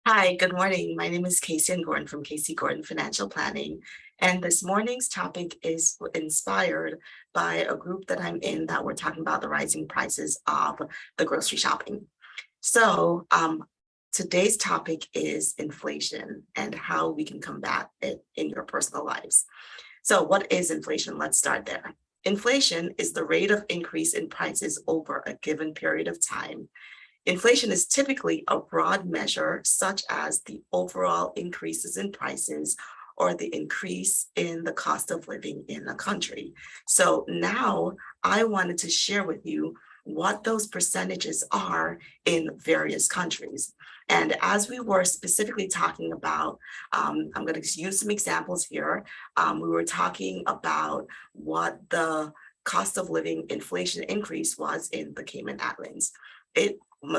Hi, good morning. My name is Kaysian Gordon from Kaysi Gordon Financial Planning. And this morning's topic is inspired by a group that I'm in that we're talking about the rising prices of the grocery shopping. So today's topic is inflation and how we can combat it in your personal lives. So what is inflation? Let's start there. Inflation is the rate of increase in prices over a given period of time. Inflation is typically a broad measure, such as the overall increases in prices or the increase in the cost of living in a country. So now I wanted to share with you what those percentages are in various countries. And as we were specifically talking about, I'm going to use some examples here. We were talking about what the cost of living inflation increase was in the Cayman Islands.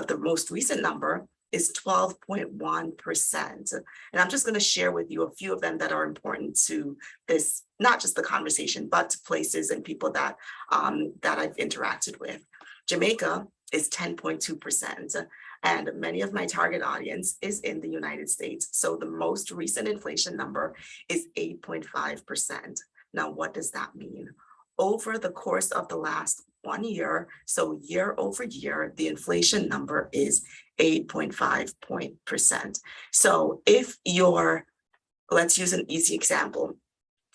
The most recent number is 12.1%. And I'm just going to share with you a few of them that are important to this, not just the conversation, but to places and people that I've interacted with. Jamaica is 10.2%. And many of my target audience is in the United States. So the most recent inflation number is 8.5%. Now, what does that mean? Over the course of the last 1 year, so year over year, the inflation number is 8.5%. So if let's use an easy example.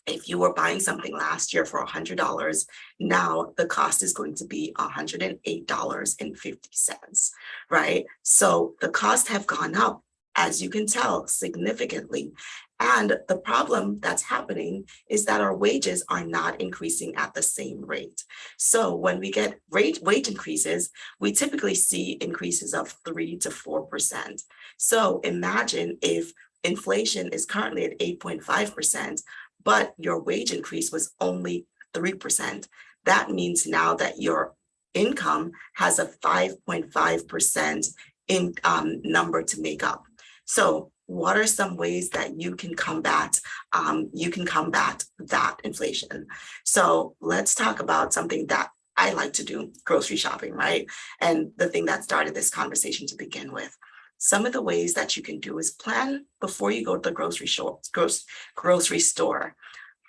If you were buying something last year for $100, now the cost is going to be $108.50, right? So the costs have gone up, as you can tell, significantly. And the problem that's happening is that our wages are not increasing at the same rate. So when we get wage increases, we typically see increases of 3 to 4%. So imagine if inflation is currently at 8.5%, but your wage increase was only 3%. That means now that your income has a 5.5% in number to make up. So what are some ways that you can combat that inflation? So let's talk about something that I like to do, grocery shopping, right? And the thing that started this conversation to begin with. Some of the ways that you can do is plan before you go to the grocery store.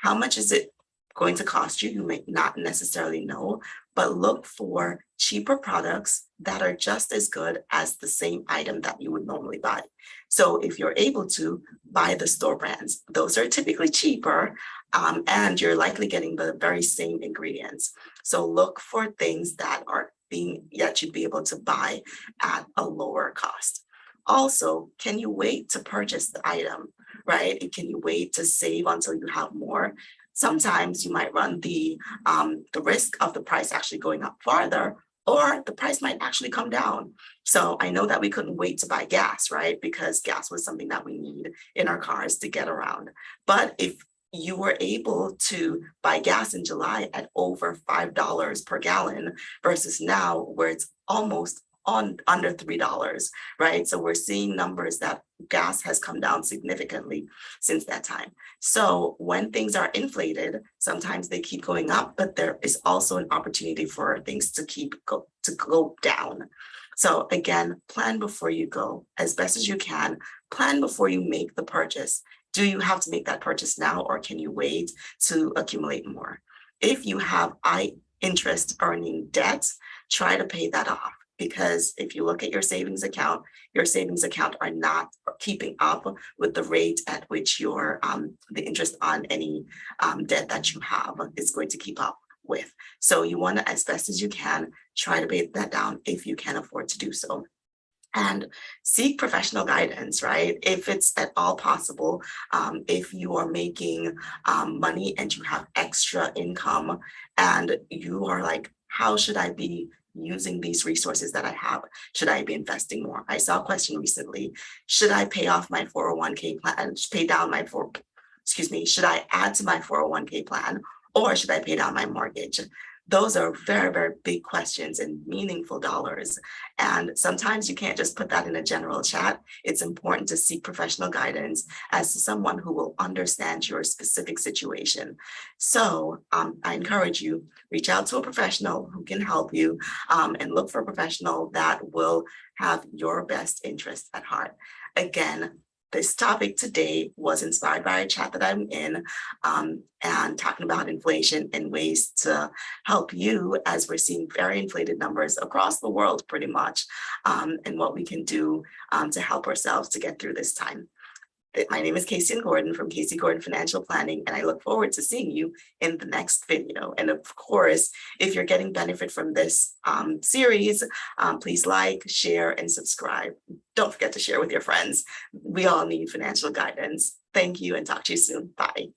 How much is it going to cost you? You may not necessarily know, but look for cheaper products that are just as good as the same item that you would normally buy. So if you're able to buy the store brands, those are typically cheaper, and you're likely getting the very same ingredients. So look for things that you'd be able to buy at a lower cost. Also, can you wait to purchase the item, right? And can you wait to save until you have more? Sometimes you might run the risk of the price actually going up farther, or the price might actually come down. So I know that we couldn't wait to buy gas, right? Because gas was something that we need in our cars to get around. But if you were able to buy gas in July at over $5 per gallon versus now where it's almost under $3, right? So we're seeing numbers that gas has come down significantly since that time. So when things are inflated, sometimes they keep going up, but there is also an opportunity for things to go down. So again, plan before you go as best as you can. Plan before you make the purchase. Do you have to make that purchase now, or can you wait to accumulate more? If you have high interest earning debt, try to pay that off. Because if you look at your savings account are not keeping up with the rate at which the interest on any debt that you have is going to keep up with. So you want to, as best as you can, try to pay that down if you can afford to do so. And seek professional guidance, right? If it's at all possible, if you are making money and you have extra income and you are like, how should I be using these resources that I have? Should I be investing more? I saw a question recently. Should I pay off my 401k plan, should I add to my 401k plan, or should I pay down my mortgage? Those are very, very big questions and meaningful dollars. And sometimes you can't just put that in a general chat. It's important to seek professional guidance as to someone who will understand your specific situation. So I encourage you, reach out to a professional who can help you, and look for a professional that will have your best interest at heart. Again, this topic today was inspired by a chat that I'm in, and talking about inflation and ways to help you as we're seeing very inflated numbers across the world pretty much, and what we can do to help ourselves to get through this time. My name is Kaysian Gordon from Kaysi Gordon Financial Planning, and I look forward to seeing you in the next video. And of course, if you're getting benefit from this series, please like, share, and subscribe. Don't forget to share with your friends. We all need financial guidance. Thank you, and talk to you soon. Bye.